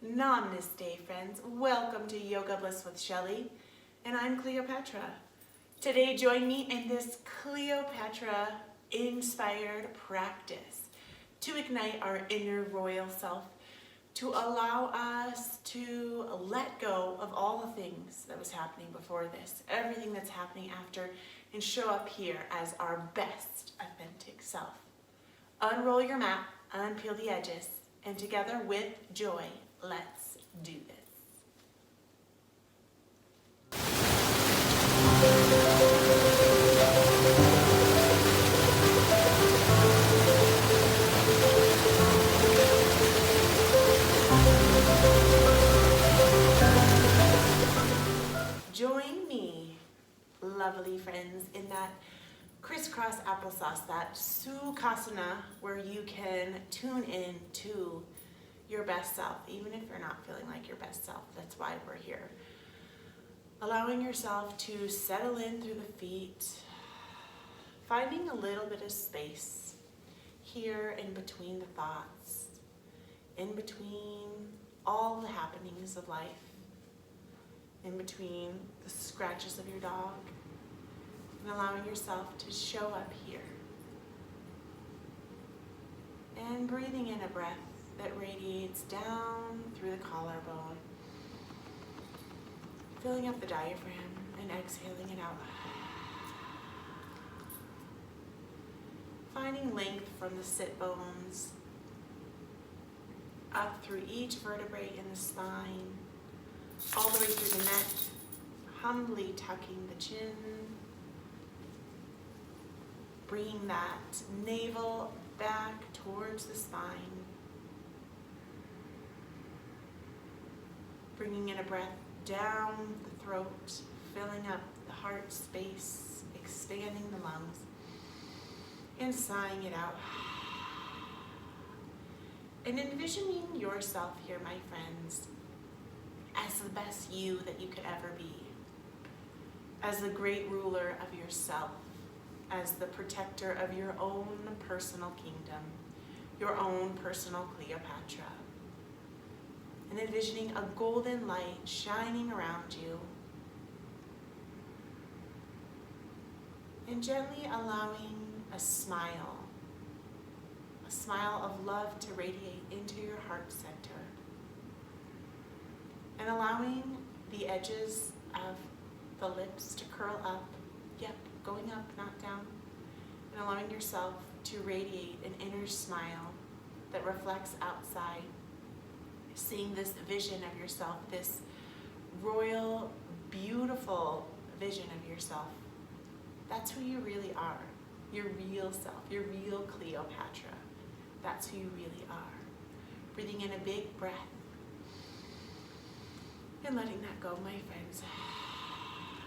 Namaste, friends. Welcome to Yoga Bliss with Shelly, and I'm Cleopatra. Today, join me in this Cleopatra-inspired practice to ignite our inner royal self, to allow us to let go of all the things that was happening before this, everything that's happening after, and show up here as our best authentic self. Unroll your mat, unpeel the edges, and together with joy, let's do this. Join me, lovely friends, in that crisscross applesauce, that Sukhasana, where you can tune in to your best self, even if you're not feeling like your best self. That's why we're here. Allowing yourself to settle in through the feet, finding a little bit of space here in between the thoughts, in between all the happenings of life, in between the scratches of your dog, and allowing yourself to show up here. And breathing in a breath that radiates down through the collarbone, filling up the diaphragm and exhaling it out. Finding length from the sit bones up through each vertebrae in the spine, all the way through the neck, humbly tucking the chin, bringing that navel back towards the spine, bringing in a breath down the throat, filling up the heart space, expanding the lungs, and sighing it out. And envisioning yourself here, my friends, as the best you that you could ever be, as the great ruler of yourself, as the protector of your own personal kingdom, your own personal Cleopatra. And envisioning a golden light shining around you, and gently allowing a smile of love to radiate into your heart center, and allowing the edges of the lips to curl up, going up, not down, and allowing yourself to radiate an inner smile that reflects outside, seeing this vision of yourself, this royal, beautiful vision of yourself. That's who you really are, your real self, your real Cleopatra. That's who you really are. Breathing in a big breath and letting that go, my friends.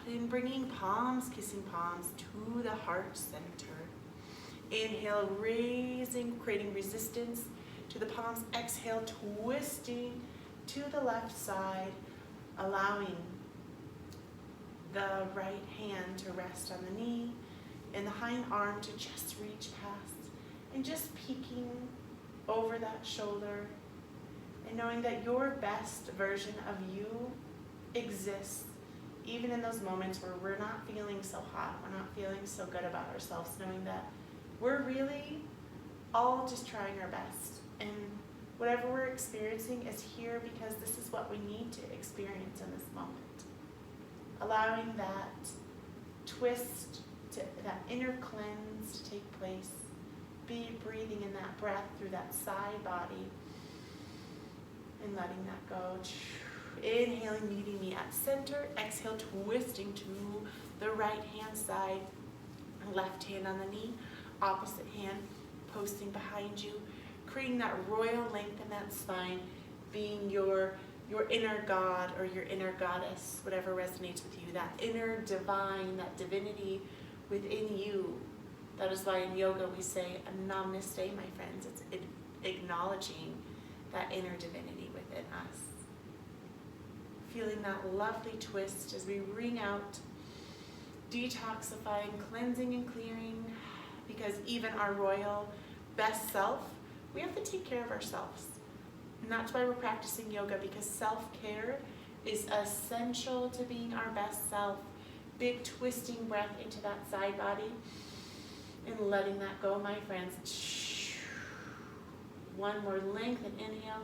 And bringing palms, kissing palms to the heart center. Inhale, raising, creating resistance to the palms. Exhale, twisting to the left side, allowing the right hand to rest on the knee and the hind arm to just reach past, and just peeking over that shoulder, and knowing that your best version of you exists even in those moments where we're not feeling so hot, we're not feeling so good about ourselves, knowing that we're really all just trying our best. And whatever we're experiencing is here because this is what we need to experience in this moment. Allowing that twist, that inner cleanse to take place. Be breathing in that breath through that side body and letting that go. Inhaling, meeting me at center. Exhale, twisting to the right hand side. Left hand on the knee, opposite hand posting behind you. Creating that royal length in that spine, being your inner god or your inner goddess, whatever resonates with you, that inner divine, that divinity within you. That is why in yoga we say Namaste, my friends. It's acknowledging that inner divinity within us. Feeling that lovely twist as we wring out, detoxifying, cleansing and clearing, because even our royal best self, we have to take care of ourselves. And that's why we're practicing yoga, because self-care is essential to being our best self. Big twisting breath into that side body and letting that go, my friends. One more lengthen inhale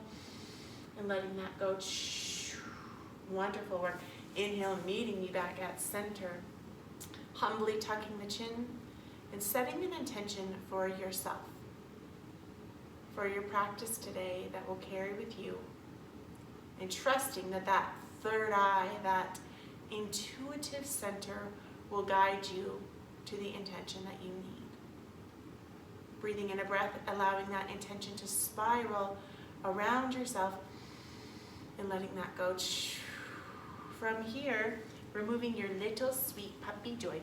and letting that go. Wonderful work. Inhale, meeting me back at center. Humbly tucking the chin and setting an intention for yourself, for your practice today that will carry with you, and trusting that that third eye, that intuitive center will guide you to the intention that you need. Breathing in a breath, allowing that intention to spiral around yourself and letting that go. From here, removing your little sweet puppy joy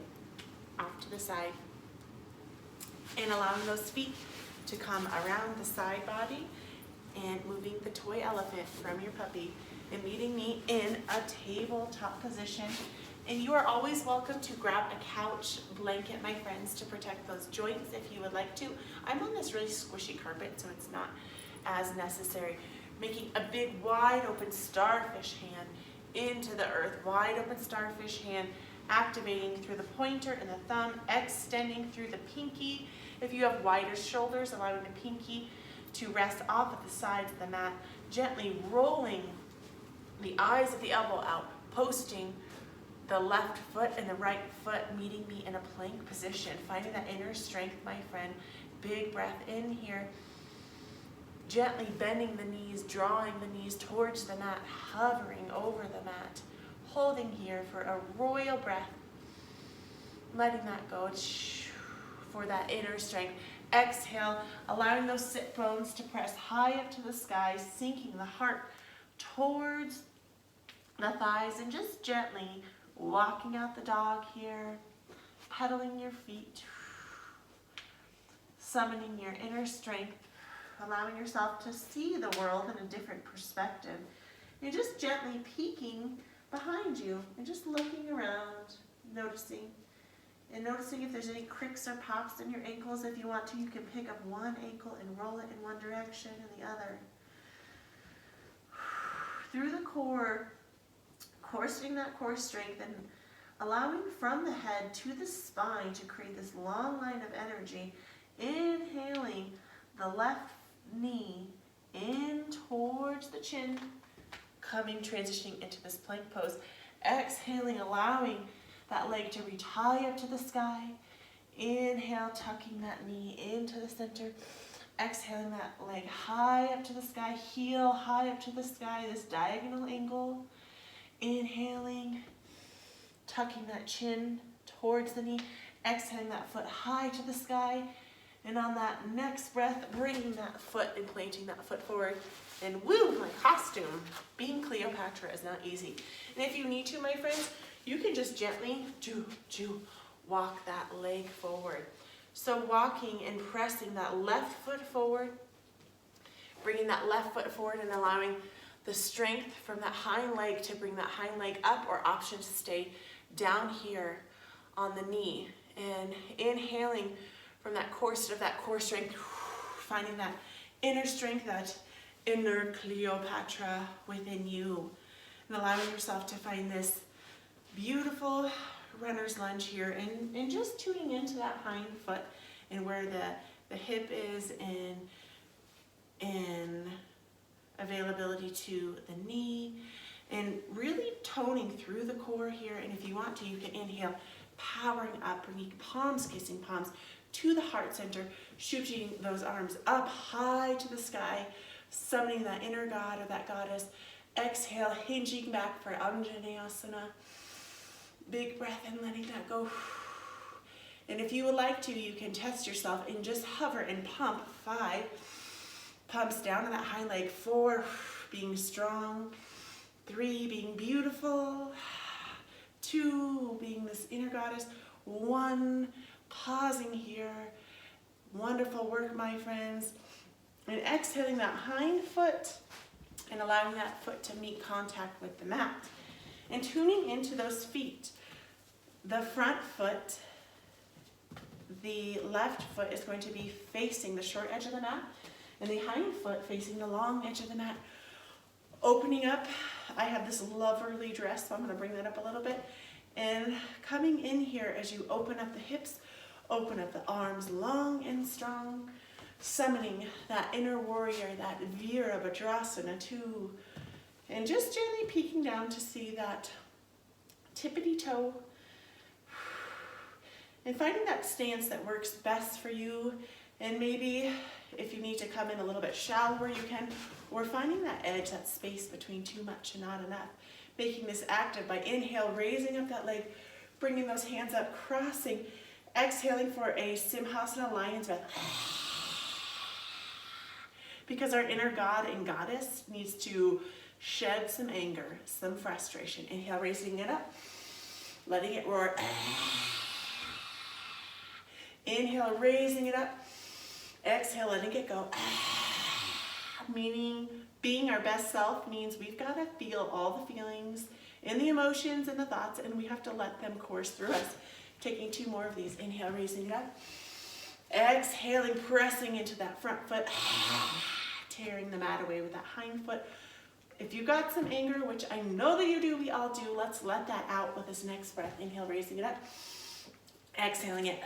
off to the side and allowing those feet to come around the side body and moving the toy elephant from your puppy and meeting me in a tabletop position. And you are always welcome to grab a couch blanket, my friends, to protect those joints if you would like to. I'm on this really squishy carpet, so it's not as necessary. Making a big wide open starfish hand into the earth. Wide open starfish hand, activating through the pointer and the thumb, extending through the pinky. If you have wider shoulders, allowing the pinky to rest off of the sides of the mat, gently rolling the eyes of the elbow out, posting the left foot and the right foot meeting me in a plank position, finding that inner strength, my friend. Big breath in here. Gently bending the knees, drawing the knees towards the mat, hovering over the mat, holding here for a royal breath, letting that go for that inner strength. Exhale, allowing those sit bones to press high up to the sky, sinking the heart towards the thighs, and just gently walking out the dog here, pedaling your feet, summoning your inner strength, allowing yourself to see the world in a different perspective, and just gently peeking behind you and just looking around, noticing if there's any cricks or pops in your ankles. If you want to, you can pick up one ankle and roll it in one direction and the other. Through the core, coarsening that core strength and allowing from the head to the spine to create this long line of energy. Inhaling the left knee in towards the chin, transitioning into this plank pose. Exhaling, allowing that leg to reach high up to the sky. Inhale, tucking that knee into the center. Exhaling that leg high up to the sky, heel high up to the sky, this diagonal angle. Inhaling, tucking that chin towards the knee. Exhaling that foot high to the sky. And on that next breath, bringing that foot and planting that foot forward. And woo, my costume. Being Cleopatra is not easy. And if you need to, my friends, you can just gently walk that leg forward. So walking and pressing that left foot forward, bringing that left foot forward and allowing the strength from that hind leg to bring that hind leg up, or option to stay down here on the knee. And inhaling from that corset of that core strength, finding that inner strength, that inner Cleopatra within you, and allowing yourself to find this beautiful runner's lunge here, and just tuning into that hind foot and where the hip is in availability to the knee, and really toning through the core here. And if you want to, you can inhale, powering up, bringing palms, kissing palms to the heart center, shooting those arms up high to the sky, summoning that inner god or that goddess. Exhale, hinging back for Anjaneyasana. Big breath and letting that go. And if you would like to, you can test yourself and just hover and pump. 5, pumps down to that hind leg. 4, being strong. 3, being beautiful. 2, being this inner goddess. 1, pausing here. Wonderful work, my friends. And exhaling that hind foot and allowing that foot to meet contact with the mat. And tuning into those feet. The front foot, the left foot is going to be facing the short edge of the mat, and the hind foot facing the long edge of the mat. Opening up, I have this lovely dress, so I'm going to bring that up a little bit. And coming in here as you open up the hips, open up the arms long and strong, summoning that inner warrior, that Virabhadrasana too. And just gently peeking down to see that tippity toe. And finding that stance that works best for you. And maybe if you need to come in a little bit shallower, you can. Or finding that edge, that space between too much and not enough. Making this active by inhale, raising up that leg, bringing those hands up, crossing. Exhaling for a Simhasana lion's breath. Because our inner god and goddess needs to shed some anger, some frustration. Inhale, raising it up, letting it roar. Inhale, raising it up. Exhale, letting it go. Meaning being our best self means we've got to feel all the feelings and the emotions and the thoughts, and we have to let them course through us. Taking 2 more of these. Inhale, raising it up. Exhaling, pressing into that front foot. Tearing the mat away with that hind foot. If you got some anger, which I know that you do, we all do, let's let that out with this next breath. Inhale, raising it up. Exhaling it.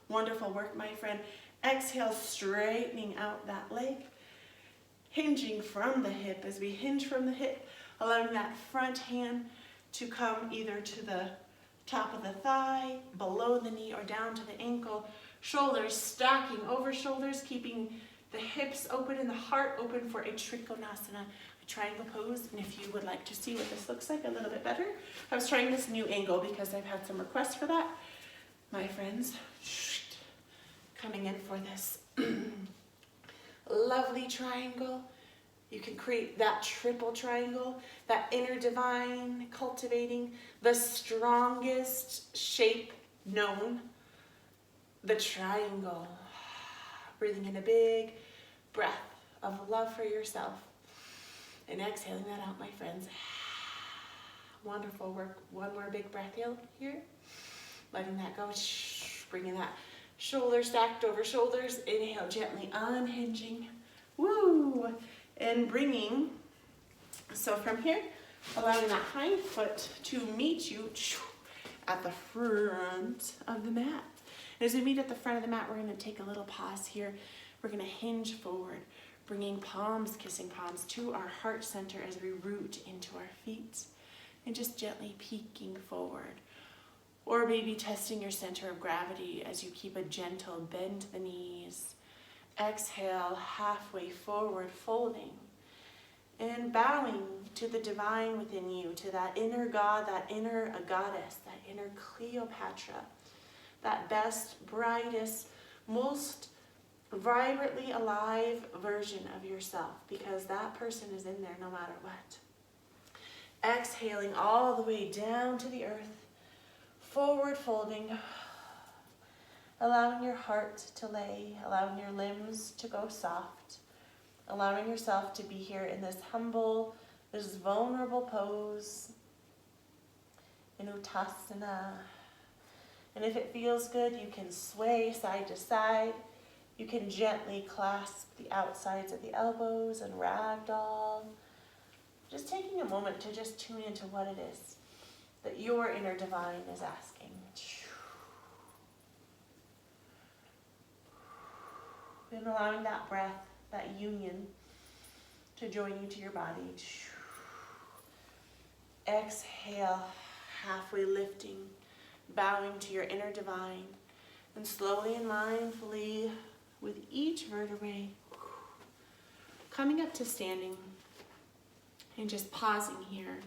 Wonderful work, my friend. Exhale, straightening out that leg. Hinging from the hip. As we hinge from the hip, allowing that front hand to come either to the top of the thigh, below the knee, or down to the ankle. Shoulders stacking over shoulders, keeping the hips open and the heart open for a Trikonasana, a triangle pose. And if you would like to see what this looks like a little bit better, I was trying this new angle because I've had some requests for that. My friends, coming in for this lovely triangle. You can create that triple triangle, that inner divine, cultivating the strongest shape known, the triangle. Breathing in a big breath of love for yourself and exhaling that out, my friends. Wonderful work. One more big breath here. Letting that go. Bringing that shoulder stacked over shoulders. Inhale, gently unhinging. Woo! And bringing, so from here, allowing that hind foot to meet you at the front of the mat. And as we meet at the front of the mat, we're going to take a little pause here. We're going to hinge forward, bringing palms, kissing palms to our heart center as we root into our feet. And just gently peeking forward. Or maybe testing your center of gravity as you keep a gentle bend to the knees. Exhale, halfway forward, folding. And bowing to the divine within you, to that inner god, that inner goddess, that inner Cleopatra. That best, brightest, most vibrantly alive version of yourself, because that person is in there no matter what. Exhaling all the way down to the earth, forward folding, allowing your heart to lay, allowing your limbs to go soft, allowing yourself to be here in this humble, this vulnerable pose, in Uttasana. And if it feels good, you can sway side to side. You can gently clasp the outsides of the elbows and ragdoll. Just taking a moment to just tune into what it is that your inner divine is asking. And allowing that breath, that union, to join you to your body. Exhale, halfway lifting, bowing to your inner divine, and slowly and mindfully, with each vertebrae, coming up to standing, and just pausing here,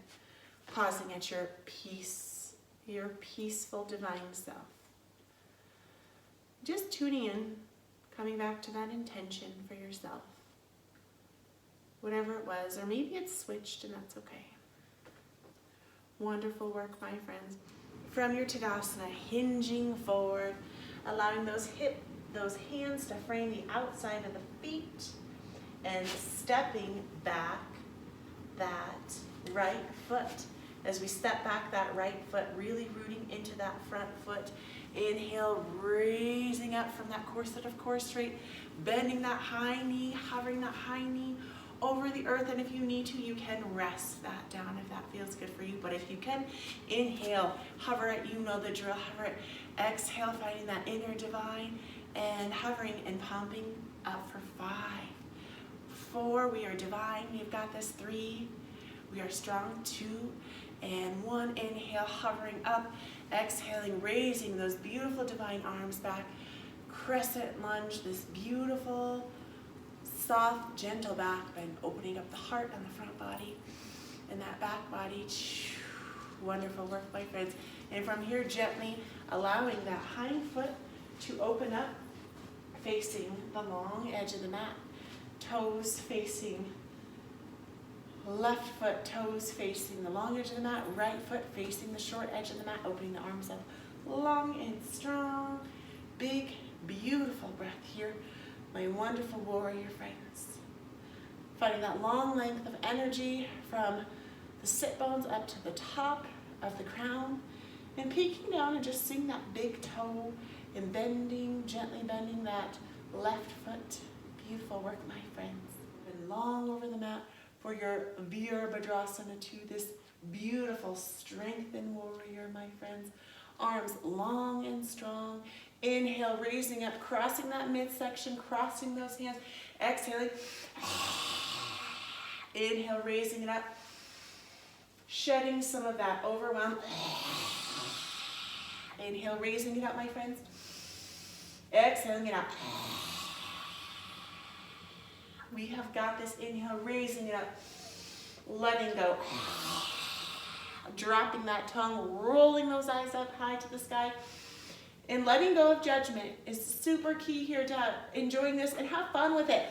pausing at your peace, your peaceful divine self. Just tuning in, coming back to that intention for yourself. Whatever it was, or maybe it's switched and that's okay. Wonderful work, my friends. From your Tadasana, hinging forward, allowing those hands to frame the outside of the feet, and stepping back that right foot. As we step back that right foot, really rooting into that front foot, Inhale, raising up from that corset of core straight, bending that high knee, hovering that high knee over the earth. And if you need to, you can rest that down if that feels good for you. But if you can, inhale, hover it, you know the drill, hover it. Exhale, finding that inner divine and hovering and pumping up for 5, 4, we are divine, we've got this. 3, we are strong. 2 and 1, inhale, hovering up, exhaling, raising those beautiful divine arms back, crescent lunge, this beautiful, soft, gentle back bend, opening up the heart and the front body and that back body. Wonderful work, my friends. And from here, gently allowing that hind foot to open up, facing the long edge of the mat, toes facing left foot, toes facing the long edge of the mat, right foot facing the short edge of the mat, opening the arms up long and strong. Big, beautiful breath here, my wonderful warrior friends. Finding that long length of energy from the sit bones up to the top of the crown, and peeking down and just seeing that big toe and bending, gently bending that left foot. Beautiful work, my friends. And long over the mat for your Virabhadrasana 2, this beautiful strengthened warrior, my friends. Arms long and strong. Inhale, raising up, crossing that midsection, crossing those hands. Exhaling. Inhale, raising it up. Shedding some of that overwhelm. Inhale, raising it up, my friends. Exhaling it out. We have got this. Inhale, raising it up. Letting go. Dropping that tongue, rolling those eyes up high to the sky. And letting go of judgment is super key here to enjoying this, and have fun with it.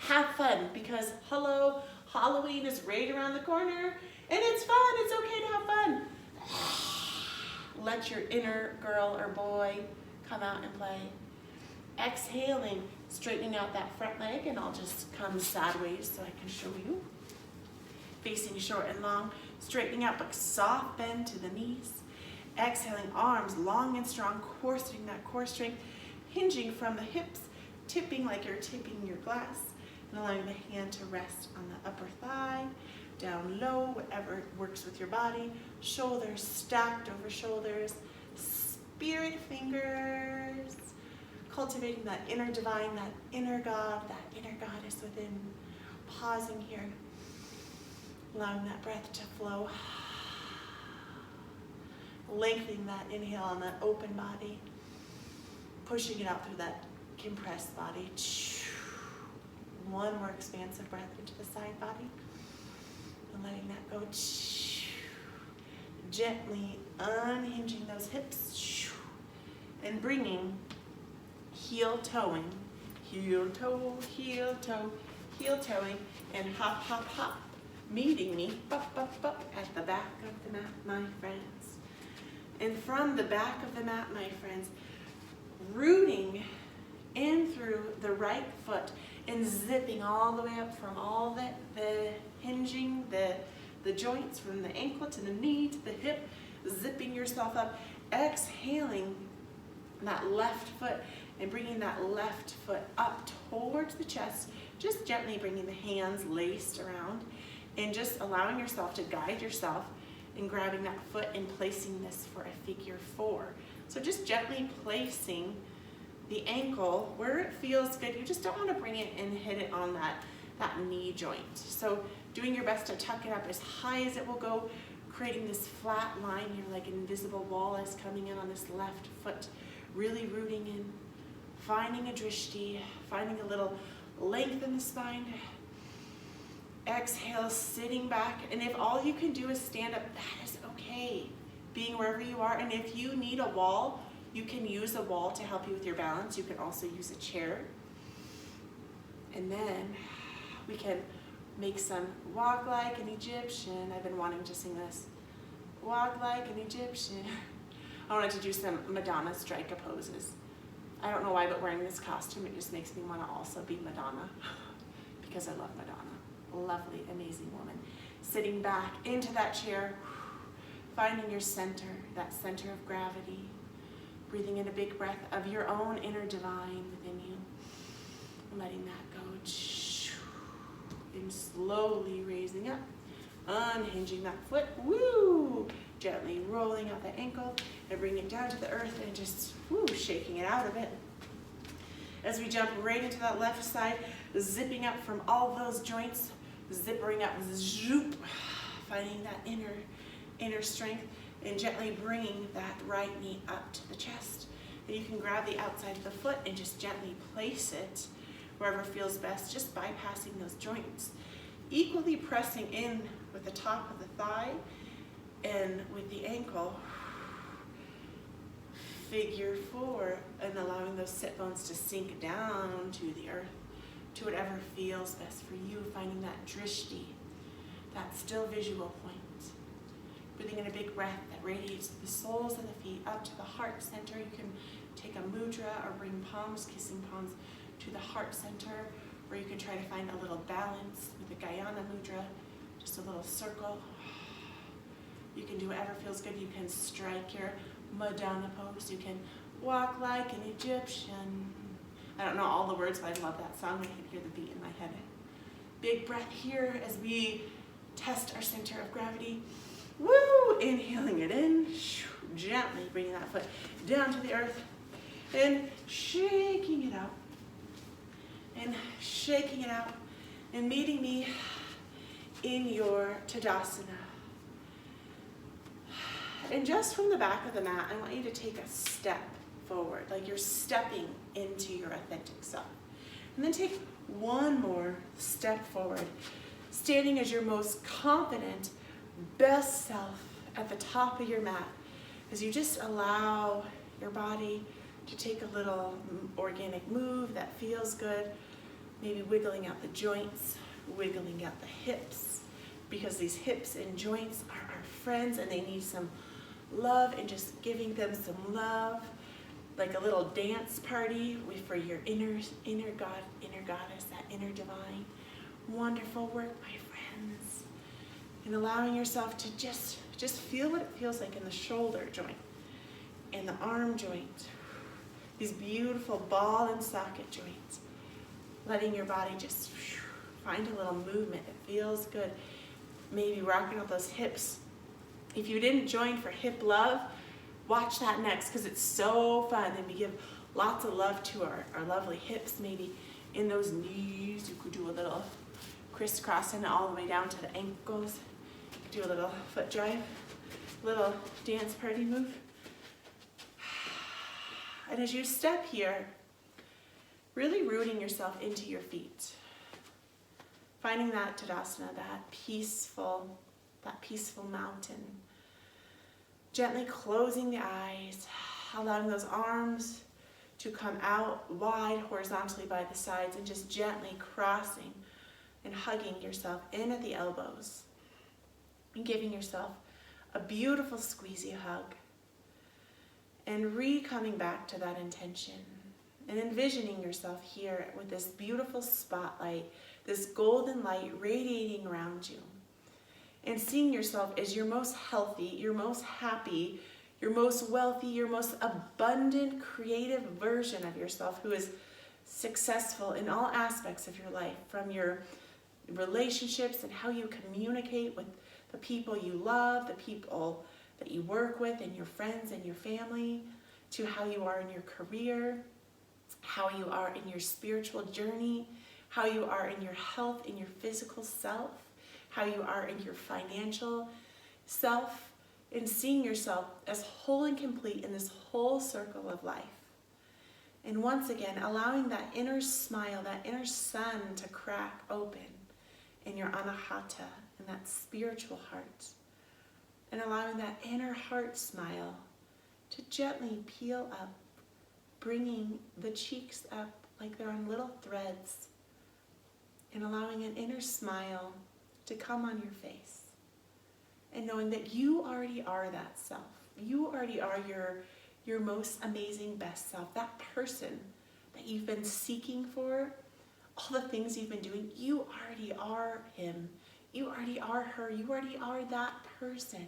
Have fun, because hello, Halloween is right around the corner, and it's fun. It's okay to have fun. Let your inner girl or boy come out and play. Exhaling, straightening out that front leg, and I'll just come sideways so I can show you. Facing short and long, straightening out, but soft bend to the knees. Exhaling, arms long and strong, corseting that core strength, hinging from the hips, tipping like you're tipping your glass, and allowing the hand to rest on the upper thigh, down low, whatever works with your body. Shoulders stacked over shoulders, spirit fingers, cultivating that inner divine, that inner God, that inner goddess within. Pausing here, allowing that breath to flow. Lengthening that inhale on that open body, pushing it out through that compressed body. One more expansive breath into the side body, and letting that go. Gently unhinging those hips, and bringing heel toeing, heel toe, heel toe, heel toeing, and hop, hop, hop, meeting me, bop, bop, bop, at the back of the mat, my friends. And from the back of the mat, my friends, rooting in through the right foot and zipping all the way up from all the hinging, the joints from the ankle to the knee to the hip, zipping yourself up, exhaling that left foot and bringing that left foot up towards the chest, just gently bringing the hands laced around and just allowing yourself to guide yourself and grabbing that foot and placing this for a figure 4. So just gently placing the ankle where it feels good. You just don't want to bring it and hit it on that knee joint. So doing your best to tuck it up as high as it will go, creating this flat line here like an invisible wall is coming in on this left foot, really rooting in, finding a drishti, finding a little length in the spine. Exhale, sitting back, and if all you can do is stand up, that is okay. Being wherever you are, and if you need a wall, you can use a wall to help you with your balance. You can also use a chair. And then we can make some walk like an Egyptian. I've been wanting to sing this. Walk like an Egyptian. I wanted to do some Madonna striker poses. I don't know why, but wearing this costume, it just makes me want to also be Madonna because I love Madonna. Lovely, amazing woman. Sitting back into that chair, Finding your center, that center of gravity. Breathing in a big breath of your own inner divine within you. And letting that go. And slowly raising up. Unhinging that foot. Woo! Gently rolling out the ankle and bringing it down to the earth and just shaking it out a bit. As we jump right into that left side, zipping up from all those joints, zippering up, zoop, finding that inner strength, and gently bringing that right knee up to the chest. And you can grab the outside of the foot and just gently place it wherever feels best, just bypassing those joints. Equally pressing in with the top of the thigh and with the ankle. Figure 4, and allowing those sit bones to sink down to the earth, to whatever feels best for you, finding that drishti, that still visual point. Breathing in a big breath that radiates the soles of the feet up to the heart center. You can take a mudra or bring palms, kissing palms to the heart center, or you can try to find a little balance with the Gayana mudra, just a little circle. You can do whatever feels good. You can strike your Madonna pose. You can walk like an Egyptian. I don't know all the words, but I love that song. I can hear the beat in my head. Big breath here as we test our center of gravity. Woo! Inhaling it in. Gently bringing that foot down to the earth. And shaking it out. And shaking it out. And meeting me in your Tadasana. And just from the back of the mat, I want you to take a step forward, like you're stepping into your authentic self. And then take one more step forward, standing as your most confident, best self at the top of your mat, as you just allow your body to take a little organic move that feels good, maybe wiggling out the joints, wiggling out the hips, because these hips and joints are our friends and they need some love, and just giving them some love, like a little dance party for your inner God, inner goddess, that inner divine. Wonderful work, my friends. And allowing yourself to just feel what it feels like in the shoulder joint and the arm joint, these beautiful ball and socket joints. Letting your body just find a little movement that feels good. Maybe rocking out those hips. If you didn't join for hip love, watch that next, because it's so fun. And we give lots of love to our lovely hips. Maybe in those knees, you could do a little crisscrossing all the way down to the ankles. Do a little foot drive, little dance party move. And as you step here, really rooting yourself into your feet. Finding that Tadasana, that peaceful mountain. Gently closing the eyes, allowing those arms to come out wide horizontally by the sides, and just gently crossing and hugging yourself in at the elbows. And giving yourself a beautiful squeezy hug. And coming back to that intention. And envisioning yourself here with this beautiful spotlight, this golden light radiating around you. And seeing yourself as your most healthy, your most happy, your most wealthy, your most abundant, creative version of yourself, who is successful in all aspects of your life, from your relationships and how you communicate with the people you love, the people that you work with, and your friends and your family, to how you are in your career, how you are in your spiritual journey, how you are in your health, in your physical self, how you are in your financial self, and seeing yourself as whole and complete in this whole circle of life. And once again, allowing that inner smile, that inner sun to crack open in your anahata, in that spiritual heart. And allowing that inner heart smile to gently peel up, bringing the cheeks up like they're on little threads, and allowing an inner smile to come on your face. And knowing that you already are that self. You already are your most amazing best self. That person that you've been seeking for, all the things you've been doing, you already are him. You already are her. You already are that person.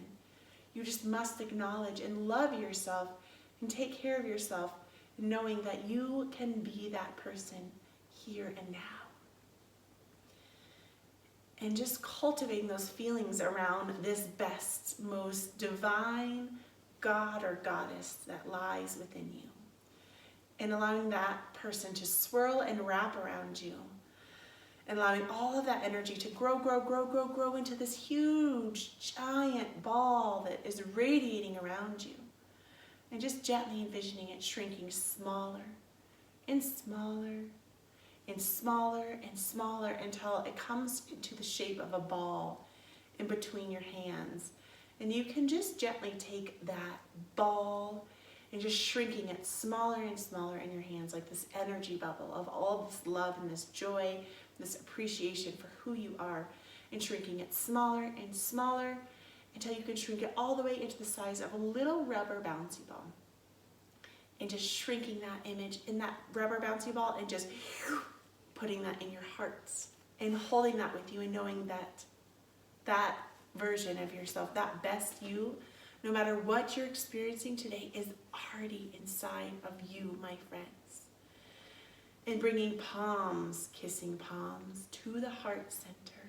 You just must acknowledge and love yourself and take care of yourself, knowing that you can be that person here and now. And just cultivating those feelings around this best, most divine God or goddess that lies within you. And allowing that person to swirl and wrap around you. And allowing all of that energy to grow into this huge, giant ball that is radiating around you. And just gently envisioning it shrinking smaller and smaller and smaller and smaller until it comes into the shape of a ball in between your hands. And you can just gently take that ball and just shrinking it smaller and smaller in your hands, like this energy bubble of all this love and this joy, this appreciation for who you are, and shrinking it smaller and smaller until you can shrink it all the way into the size of a little rubber bouncy ball. And just shrinking that image in that rubber bouncy ball and just putting that in your hearts and holding that with you and knowing that that version of yourself, that best you, no matter what you're experiencing today, is already inside of you, my friends. And bringing palms, kissing palms to the heart center.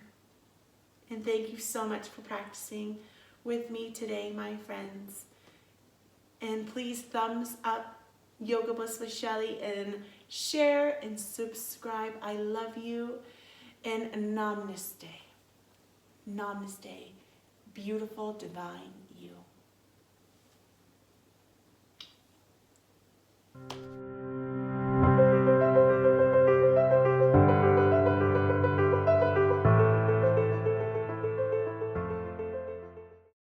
And thank you so much for practicing with me today, my friends. And please thumbs up Yoga Bliss with Shelly and share and subscribe. I love you. And namaste. Namaste. Beautiful, divine